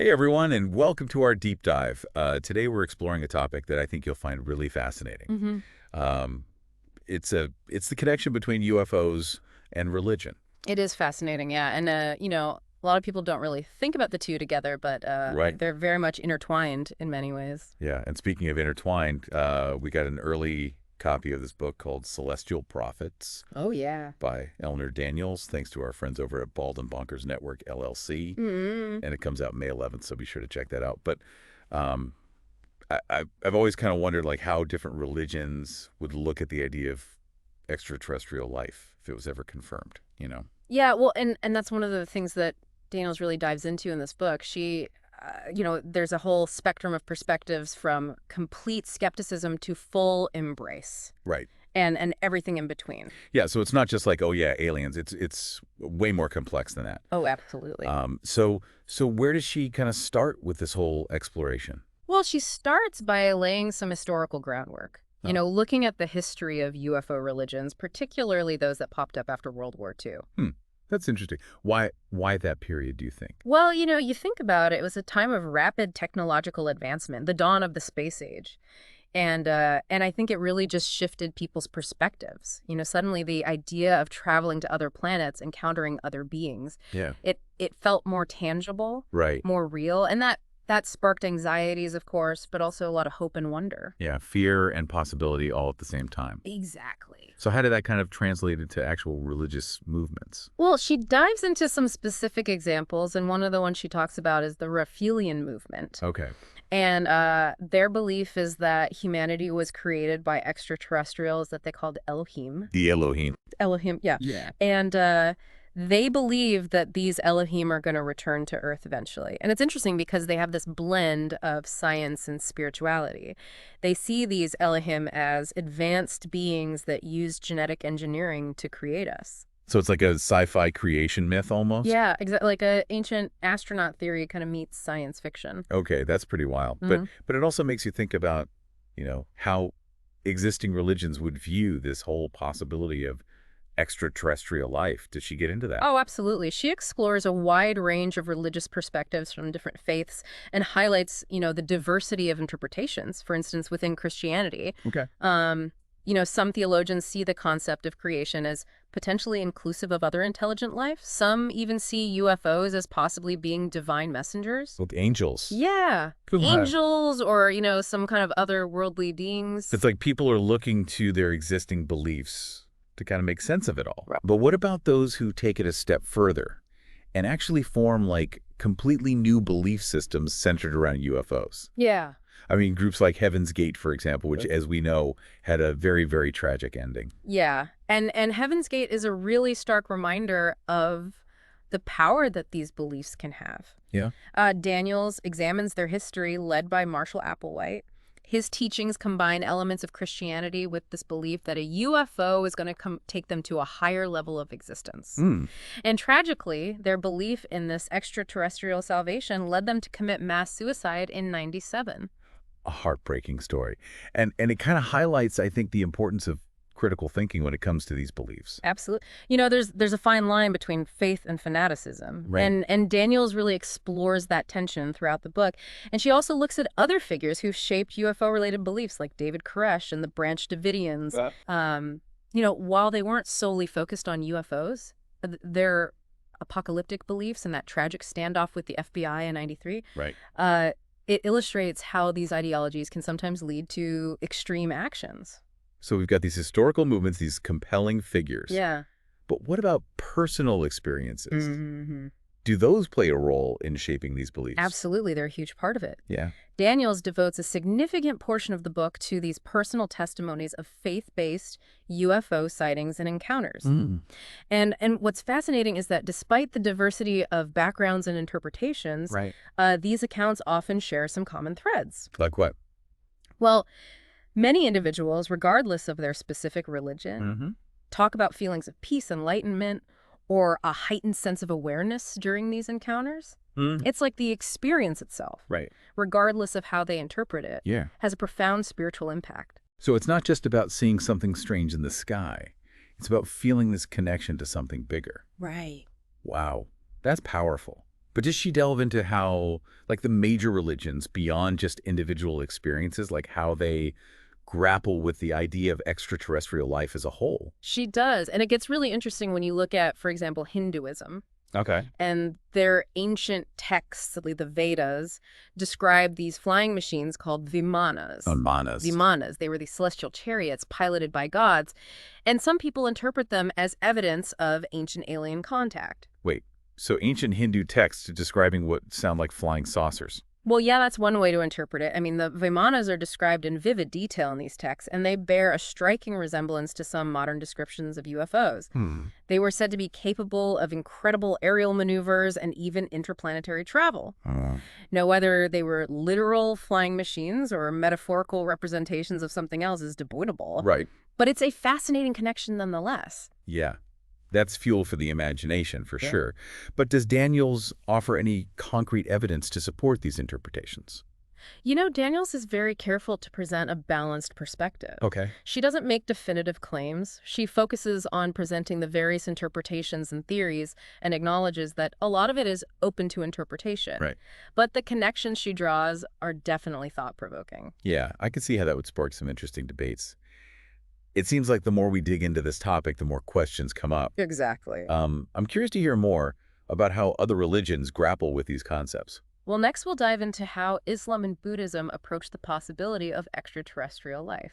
Hey everyone, and welcome to our deep dive. Today we're exploring a topic that I think you'll find really fascinating. hmm Um, it's the connection between UFOs and religion. It is fascinating, yeah. And, a lot of people don't really think about the two together, but Right. they're very much intertwined in many ways. Yeah, and speaking of intertwined, we got an early copy of this book called Celestial Prophets Oh, yeah. by Eleanor Daniels, thanks to our friends over at Bald and Bonkers Network, LLC. mm And it comes out May 11th, so be sure to check that out. But um, I've always kind of wondered like how different religions would look at the idea of extraterrestrial life if it was ever confirmed. Yeah, well, and that's one of the things that Daniels really dives into in this book. There's a whole spectrum of perspectives from complete skepticism to full embrace Right. and everything in between. Yeah, so it's not just like, oh yeah, aliens. It's way more complex than that. Oh, absolutely. So where does she kind of start with this whole exploration? Well, she starts by laying some historical groundwork. Oh. Looking at the history of UFO religions, particularly those that popped up after World War II. Hmm. That's interesting. Why that period, do you think? Well, you think about it, it was a time of rapid technological advancement, the dawn of the space age. And I think it really just shifted people's perspectives. Suddenly the idea of traveling to other planets, encountering other beings, Yeah. it felt more tangible, Right. more real, and that sparked anxieties, of course, but also a lot of hope and wonder. Yeah, fear and possibility all at the same time. Exactly. So how did that kind of translate into actual religious movements? Well, she dives into some specific examples, and one of the ones she talks about is the Raphaelian movement. Okay. And their belief is that humanity was created by extraterrestrials that they called Elohim. The Elohim. Elohim, yeah. Yeah. And they believe that these Elohim are going to return to Earth eventually. And it's interesting because they have this blend of science and spirituality. They see these Elohim as advanced beings that use genetic engineering to create us. So it's like a sci-fi creation myth almost? Yeah, exactly. Like a ancient astronaut theory kind of meets science fiction. Okay, that's pretty wild. But it also makes you think about, how existing religions would view this whole possibility of extraterrestrial life. Did she get into that? Oh, absolutely. She explores a wide range of religious perspectives from different faiths and highlights, the diversity of interpretations, for instance, within Christianity. Okay. Some theologians see the concept of creation as potentially inclusive of other intelligent life. Some even see UFOs as possibly being divine messengers. Like angels. Yeah. Cool. Angels or, some kind of otherworldly beings. It's like people are looking to their existing beliefs to kind of make sense of it all. Right. But what about those who take it a step further and actually form like completely new belief systems centered around UFOs? Yeah. I mean, groups like Heaven's Gate, for example, which, as we know, had a very, very tragic ending. Yeah. And Heaven's Gate is a really stark reminder of the power that these beliefs can have. Yeah. Daniels examines their history, led by Marshall Applewhite. His teachings combine elements of Christianity with this belief that a UFO is going to take them to a higher level of existence. Mm. And tragically, their belief in this extraterrestrial salvation led them to commit mass suicide in '97. A heartbreaking story. And it kind of highlights, I think, the importance of critical thinking when it comes to these beliefs. Absolutely. There's a fine line between faith and fanaticism. Right. And Daniels really explores that tension throughout the book. And she also looks at other figures who've shaped UFO-related beliefs, like David Koresh and the Branch Davidians. While they weren't solely focused on UFOs, their apocalyptic beliefs and that tragic standoff with the FBI in '93, Right. It illustrates how these ideologies can sometimes lead to extreme actions. So we've got these historical movements, these compelling figures. Yeah. But what about personal experiences? Mm-hmm. Do those play a role in shaping these beliefs? Absolutely. They're a huge part of it. Yeah. Daniels devotes a significant portion of the book to these personal testimonies of faith-based UFO sightings and encounters. Mm. And what's fascinating is that despite the diversity of backgrounds and interpretations, Right. These accounts often share some common threads. Like what? Well, many individuals, regardless of their specific religion, Mm-hmm. talk about feelings of peace, enlightenment, or a heightened sense of awareness during these encounters. Mm. It's like the experience itself, Right. regardless of how they interpret it, Yeah. has a profound spiritual impact. So it's not just about seeing something strange in the sky. It's about feeling this connection to something bigger. Right. Wow. That's powerful. But does she delve into how, like the major religions, beyond just individual experiences, like how they grapple with the idea of extraterrestrial life as a whole? She does. And it gets really interesting when you look at, for example, Hinduism. Okay. And their ancient texts, like the Vedas, describe these flying machines called vimanas. On manas. Vimanas, they were these celestial chariots piloted by gods, and some people interpret them as evidence of ancient alien contact. Wait, so ancient Hindu texts describing what sound like flying saucers. Well, yeah, that's one way to interpret it. I mean, the Vimanas are described in vivid detail in these texts, and they bear a striking resemblance to some modern descriptions of UFOs. They were said to be capable of incredible aerial maneuvers and even interplanetary travel. Now, whether they were literal flying machines or metaphorical representations of something else is debatable. Right. But it's a fascinating connection nonetheless. Yeah. That's fuel for the imagination, for sure. But does Daniels offer any concrete evidence to support these interpretations? You know, Daniels is very careful to present a balanced perspective. Okay. She doesn't make definitive claims. She focuses on presenting the various interpretations and theories and acknowledges that a lot of it is open to interpretation. Right. But the connections she draws are definitely thought-provoking. Yeah, I could see how that would spark some interesting debates. It seems like the more we dig into this topic, the more questions come up. Exactly. I'm curious to hear more about how other religions grapple with these concepts. Well, next we'll dive into how Islam and Buddhism approach the possibility of extraterrestrial life.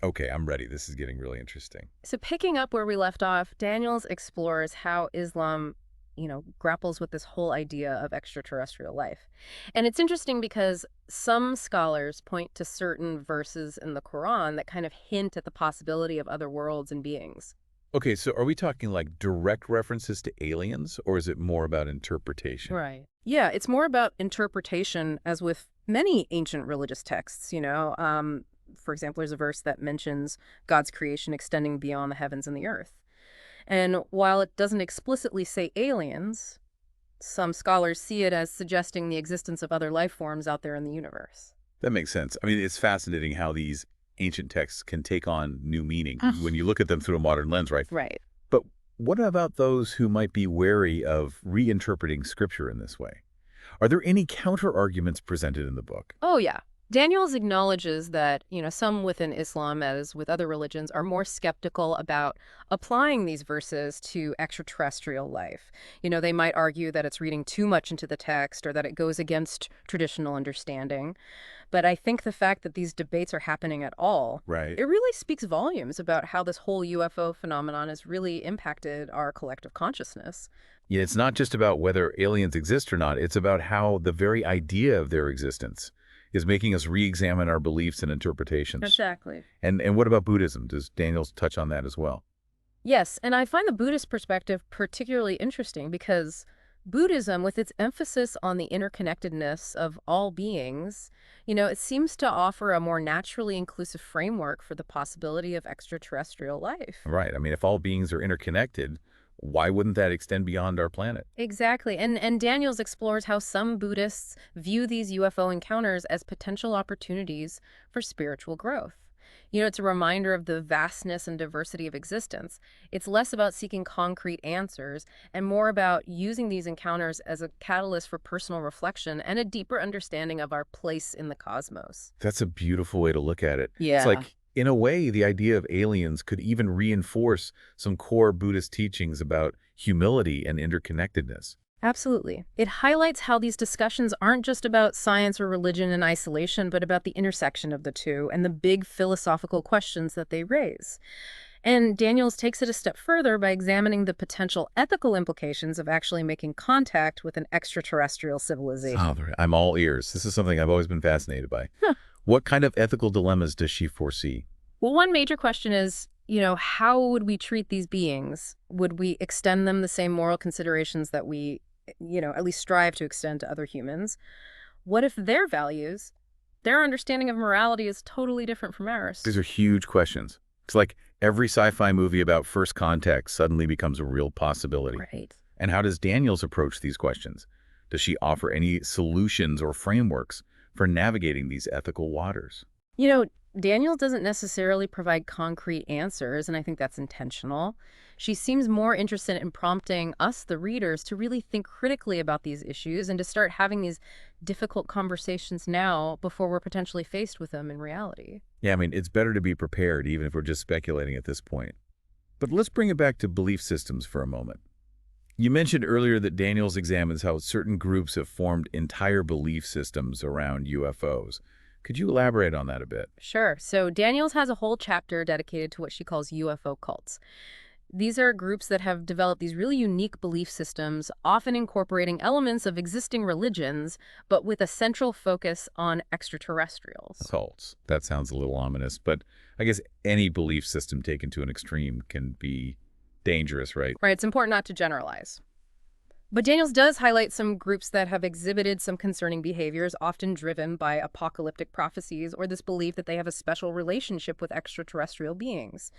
Okay, I'm ready. This is getting really interesting. So picking up where we left off, Daniels explores how Islam, grapples with this whole idea of extraterrestrial life. And it's interesting because some scholars point to certain verses in the Quran that kind of hint at the possibility of other worlds and beings. Okay, so are we talking like direct references to aliens, or is it more about interpretation? Right. Yeah, it's more about interpretation, as with many ancient religious texts, For example, there's a verse that mentions God's creation extending beyond the heavens and the earth. And while it doesn't explicitly say aliens, some scholars see it as suggesting the existence of other life forms out there in the universe. That makes sense. I mean, it's fascinating how these ancient texts can take on new meaning when you look at them through a modern lens, right? Right. But what about those who might be wary of reinterpreting scripture in this way? Are there any counter-arguments presented in the book? Oh, yeah. Daniels acknowledges that, some within Islam, as with other religions, are more skeptical about applying these verses to extraterrestrial life. They might argue that it's reading too much into the text or that it goes against traditional understanding. But I think the fact that these debates are happening at all, Right. it really speaks volumes about how this whole UFO phenomenon has really impacted our collective consciousness. Yeah, it's not just about whether aliens exist or not. It's about how the very idea of their existence is making us re-examine our beliefs and interpretations. Exactly. And what about Buddhism? Does Daniels touch on that as well? Yes, and I find the Buddhist perspective particularly interesting because Buddhism, with its emphasis on the interconnectedness of all beings, it seems to offer a more naturally inclusive framework for the possibility of extraterrestrial life. Right. I mean, if all beings are interconnected, why wouldn't that extend beyond our planet? Exactly. And Daniels explores how some Buddhists view these UFO encounters as potential opportunities for spiritual growth. It's a reminder of the vastness and diversity of existence. It's less about seeking concrete answers and more about using these encounters as a catalyst for personal reflection and a deeper understanding of our place in the cosmos. That's a beautiful way to look at it. Yeah. It's like, in a way, the idea of aliens could even reinforce some core Buddhist teachings about humility and interconnectedness. Absolutely. It highlights how these discussions aren't just about science or religion in isolation, but about the intersection of the two and the big philosophical questions that they raise. And Daniels takes it a step further by examining the potential ethical implications of actually making contact with an extraterrestrial civilization. Oh, I'm all ears. This is something I've always been fascinated by. Huh. What kind of ethical dilemmas does she foresee? Well, one major question is, how would we treat these beings? Would we extend them the same moral considerations that we, at least strive to extend to other humans? What if their values, their understanding of morality is totally different from ours? These are huge questions. It's like every sci-fi movie about first contact suddenly becomes a real possibility. Right. And how does Daniels approach these questions? Does she offer any solutions or frameworks for navigating these ethical waters? Daniels doesn't necessarily provide concrete answers, and I think that's intentional. She seems more interested in prompting us, the readers, to really think critically about these issues and to start having these difficult conversations now before we're potentially faced with them in reality. Yeah, I mean, it's better to be prepared, even if we're just speculating at this point. But let's bring it back to belief systems for a moment. You mentioned earlier that Daniels examines how certain groups have formed entire belief systems around UFOs. Could you elaborate on that a bit? Sure. So Daniels has a whole chapter dedicated to what she calls UFO cults. These are groups that have developed these really unique belief systems, often incorporating elements of existing religions, but with a central focus on extraterrestrials. Cults. That sounds a little ominous, but I guess any belief system taken to an extreme can be dangerous, right? Right, it's important not to generalize. But Daniels does highlight some groups that have exhibited some concerning behaviors, often driven by apocalyptic prophecies or this belief that they have a special relationship with extraterrestrial beings.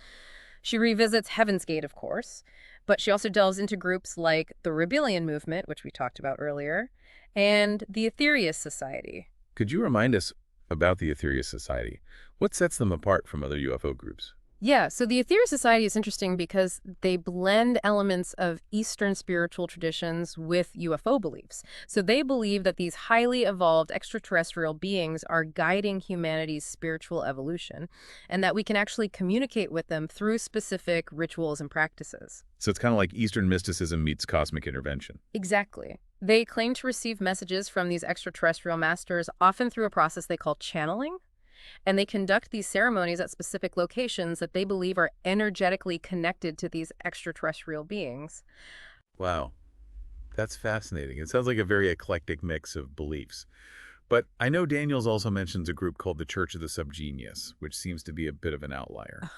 She revisits Heaven's Gate, of course, but she also delves into groups like the Rebellion Movement, which we talked about earlier, and the Aetherius Society. Could you remind us about the Aetherius Society? What sets them apart from other UFO groups? Yeah, so the Aetherius Society is interesting because they blend elements of Eastern spiritual traditions with UFO beliefs. So they believe that these highly evolved extraterrestrial beings are guiding humanity's spiritual evolution, and that we can actually communicate with them through specific rituals and practices. So it's kind of like Eastern mysticism meets cosmic intervention. Exactly. They claim to receive messages from these extraterrestrial masters, often through a process they call channeling. And they conduct these ceremonies at specific locations that they believe are energetically connected to these extraterrestrial beings. Wow, that's fascinating. It sounds like a very eclectic mix of beliefs. But I know Daniels also mentions a group called the Church of the Subgenius, which seems to be a bit of an outlier.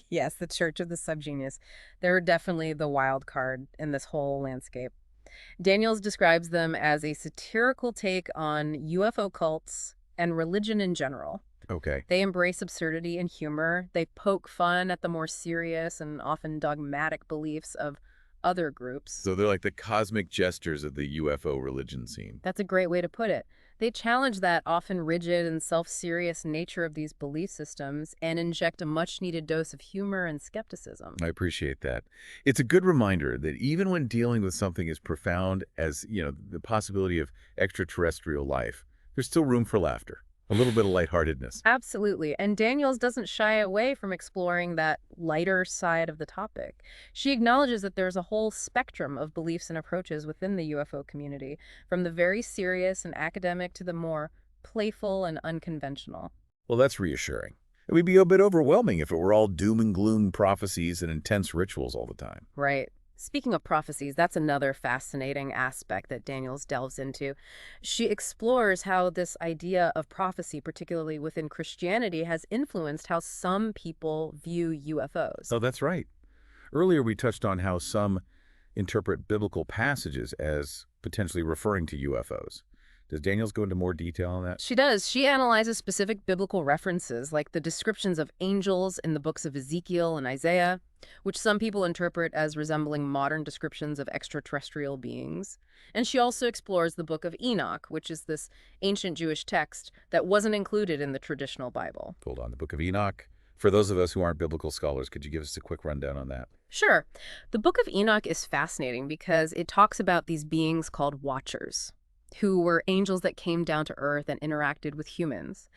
Yes, the Church of the Subgenius. They're definitely the wild card in this whole landscape. Daniels describes them as a satirical take on UFO cults and religion in general. Okay. They embrace absurdity and humor. They poke fun at the more serious and often dogmatic beliefs of other groups. So they're like the cosmic jesters of the UFO religion scene. That's a great way to put it. They challenge that often rigid and self-serious nature of these belief systems and inject a much-needed dose of humor and skepticism. I appreciate that. It's a good reminder that even when dealing with something as profound as, the possibility of extraterrestrial life, there's still room for laughter. A little bit of lightheartedness. Absolutely. And Daniels doesn't shy away from exploring that lighter side of the topic. She acknowledges that there's a whole spectrum of beliefs and approaches within the UFO community, from the very serious and academic to the more playful and unconventional. Well, that's reassuring. It would be a bit overwhelming if it were all doom and gloom prophecies and intense rituals all the time. Right. Speaking of prophecies, that's another fascinating aspect that Daniels delves into. She explores how this idea of prophecy, particularly within Christianity, has influenced how some people view UFOs. Oh, that's right. Earlier, we touched on how some interpret biblical passages as potentially referring to UFOs. Does Daniels go into more detail on that? She does. She analyzes specific biblical references, like the descriptions of angels in the books of Ezekiel and Isaiah, which some people interpret as resembling modern descriptions of extraterrestrial beings. And she also explores the book of Enoch, which is this ancient Jewish text that wasn't included in the traditional Bible. Hold on, the Book of Enoch. For those of us who aren't biblical scholars, could you give us a quick rundown on that? Sure. The book of Enoch is fascinating because it talks about these beings called watchers, who were angels that came down to Earth and interacted with humans.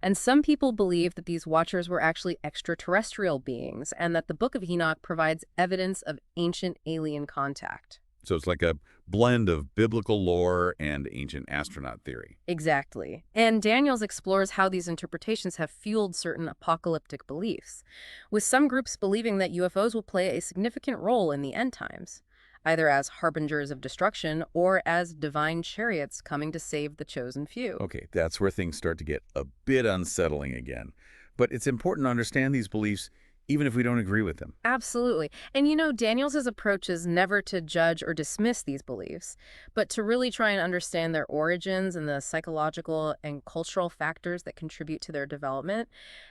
And some people believe that these watchers were actually extraterrestrial beings and that the Book of Enoch provides evidence of ancient alien contact. So it's like a blend of biblical lore and ancient astronaut theory. Exactly. And Daniels explores how these interpretations have fueled certain apocalyptic beliefs, with some groups believing that UFOs will play a significant role in the end times, either as harbingers of destruction or as divine chariots coming to save the chosen few. Okay, that's where things start to get a bit unsettling again. But it's important to understand these beliefs even if we don't agree with them. Absolutely. And Daniels' approach is never to judge or dismiss these beliefs, but to really try and understand their origins and the psychological and cultural factors that contribute to their development.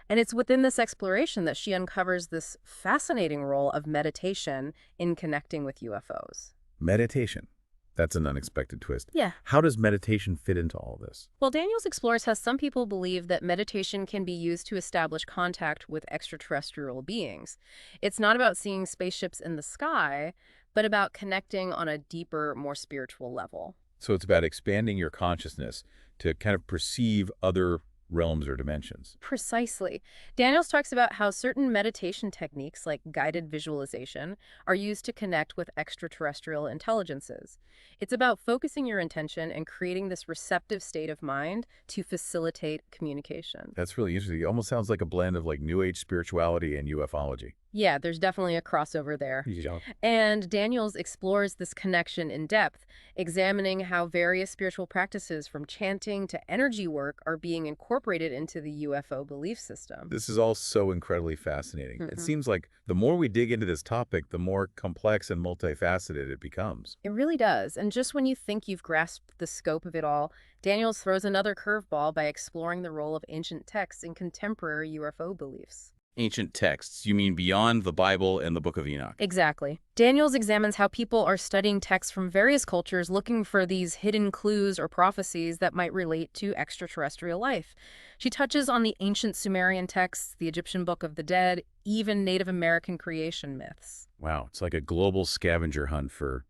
And it's within this exploration that she uncovers this fascinating role of meditation in connecting with UFOs. Meditation. That's an unexpected twist. Yeah. How does meditation fit into all this? Well, Daniels explores how some people believe that meditation can be used to establish contact with extraterrestrial beings. It's not about seeing spaceships in the sky, but about connecting on a deeper, more spiritual level. So it's about expanding your consciousness to kind of perceive other realms or dimensions. Precisely. Daniels talks about how certain meditation techniques, like guided visualization, are used to connect with extraterrestrial intelligences. It's about focusing your intention and creating this receptive state of mind to facilitate communication. That's really interesting. It almost sounds like a blend of like New Age spirituality and ufology. Yeah, there's definitely a crossover there. Yeah. And Daniels explores this connection in depth, examining how various spiritual practices from chanting to energy work are being incorporated into the UFO belief system. This is all so incredibly fascinating. It seems like the more we dig into this topic, the more complex and multifaceted it becomes. It really does. And just when you think you've grasped the scope of it all, Daniels throws another curveball by exploring the role of ancient texts in contemporary UFO beliefs. Ancient texts, you mean beyond the Bible and the Book of Enoch? Exactly. Daniels examines how people are studying texts from various cultures looking for these hidden clues or prophecies that might relate to extraterrestrial life. She touches on the ancient Sumerian texts, the Egyptian Book of the Dead, even Native American creation myths. Wow, it's like a global scavenger hunt for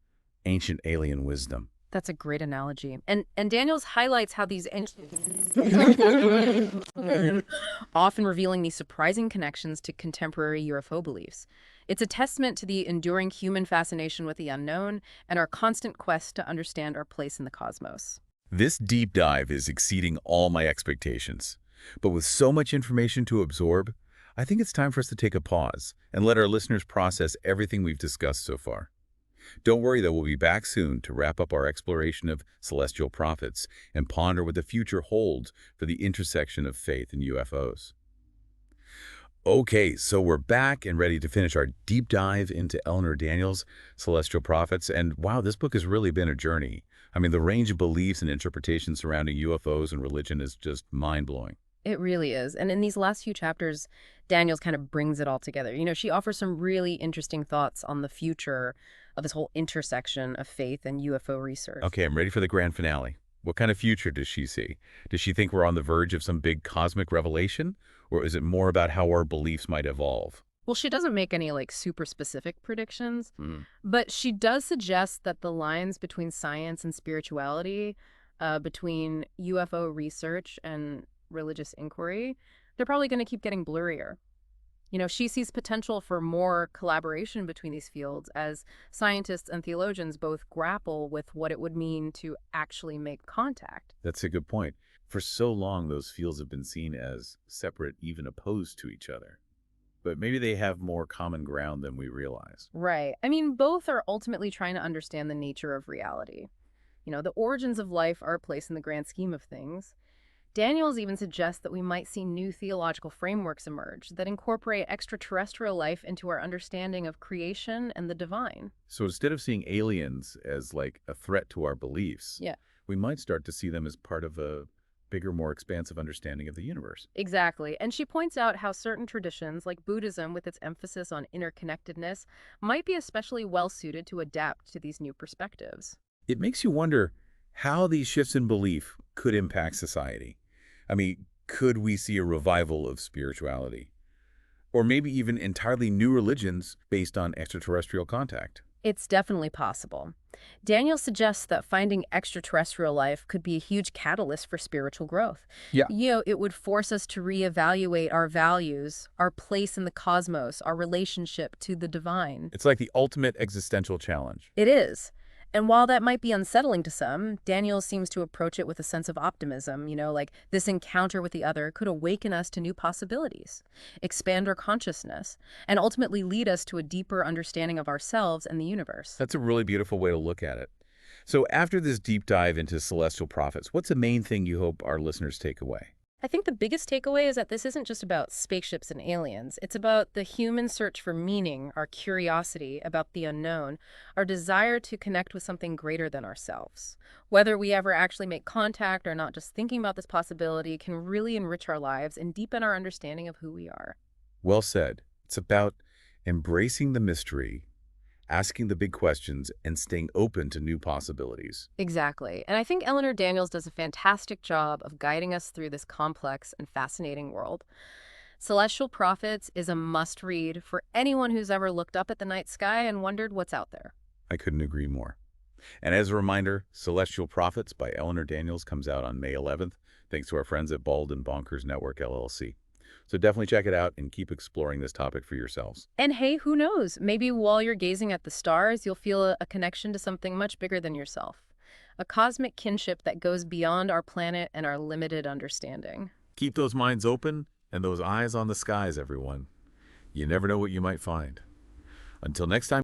ancient alien wisdom. That's a great analogy. And Daniels highlights how these ancient often revealing these surprising connections to contemporary UFO beliefs. It's a testament to the enduring human fascination with the unknown and our constant quest to understand our place in the cosmos. This deep dive is exceeding all my expectations. But with so much information to absorb, I think it's time for us to take a pause and let our listeners process everything we've discussed so far. Don't worry, though, we'll be back soon to wrap up our exploration of celestial prophets and ponder what the future holds for the intersection of faith and UFOs. Okay, so we're back and ready to finish our deep dive into Eleanor Daniels' Celestial Prophets. And wow, this book has really been a journey. I mean, the range of beliefs and interpretations surrounding UFOs and religion is just mind-blowing. It really is. And in these last few chapters, Daniels kind of brings it all together. She offers some really interesting thoughts on the future of this whole intersection of faith and UFO research. Okay, I'm ready for the grand finale. What kind of future does she see? Does she think we're on the verge of some big cosmic revelation? Or is it more about how our beliefs might evolve? Well, she doesn't make any super specific predictions, but she does suggest that the lines between science and spirituality, between UFO research and religious inquiry, they're probably going to keep getting blurrier. She sees potential for more collaboration between these fields as scientists and theologians both grapple with what it would mean to actually make contact. That's a good point. For so long, those fields have been seen as separate, even opposed to each other. But maybe they have more common ground than we realize. Right. I mean, both are ultimately trying to understand the nature of reality. The origins of life are a place in the grand scheme of things. Daniels even suggests that we might see new theological frameworks emerge that incorporate extraterrestrial life into our understanding of creation and the divine. So instead of seeing aliens as like a threat to our beliefs, Yeah, we might start to see them as part of a bigger, more expansive understanding of the universe. exactly. And she points out how certain traditions, like Buddhism with its emphasis on interconnectedness, might be especially well-suited to adapt to these new perspectives. It makes you wonder how these shifts in belief could impact society. I mean, could we see a revival of spirituality? Or maybe even entirely new religions based on extraterrestrial contact? It's definitely possible. Daniel suggests that finding extraterrestrial life could be a huge catalyst for spiritual growth. Yeah. It would force us to reevaluate our values, our place in the cosmos, our relationship to the divine. It's like the ultimate existential challenge. It is. And while that might be unsettling to some, Daniel seems to approach it with a sense of optimism, like this encounter with the other could awaken us to new possibilities, expand our consciousness, and ultimately lead us to a deeper understanding of ourselves and the universe. That's a really beautiful way to look at it. So after this deep dive into celestial prophets, what's the main thing you hope our listeners take away? I think the biggest takeaway is that this isn't just about spaceships and aliens. It's about the human search for meaning, our curiosity about the unknown, our desire to connect with something greater than ourselves. Whether we ever actually make contact or not, just thinking about this possibility can really enrich our lives and deepen our understanding of who we are. Well said. It's about embracing the mystery asking the big questions and staying open to new possibilities. Exactly. And I think Eleanor Daniels does a fantastic job of guiding us through this complex and fascinating world. Celestial Prophets is a must-read for anyone who's ever looked up at the night sky and wondered what's out there. I couldn't agree more. And as a reminder, Celestial Prophets by Eleanor Daniels comes out on May 11th, thanks to our friends at Bald and Bonkers Network, LLC. So definitely check it out and keep exploring this topic for yourselves. And hey, who knows? Maybe while you're gazing at the stars, you'll feel a connection to something much bigger than yourself. A cosmic kinship that goes beyond our planet and our limited understanding. Keep those minds open and those eyes on the skies, everyone. You never know what you might find. Until next time.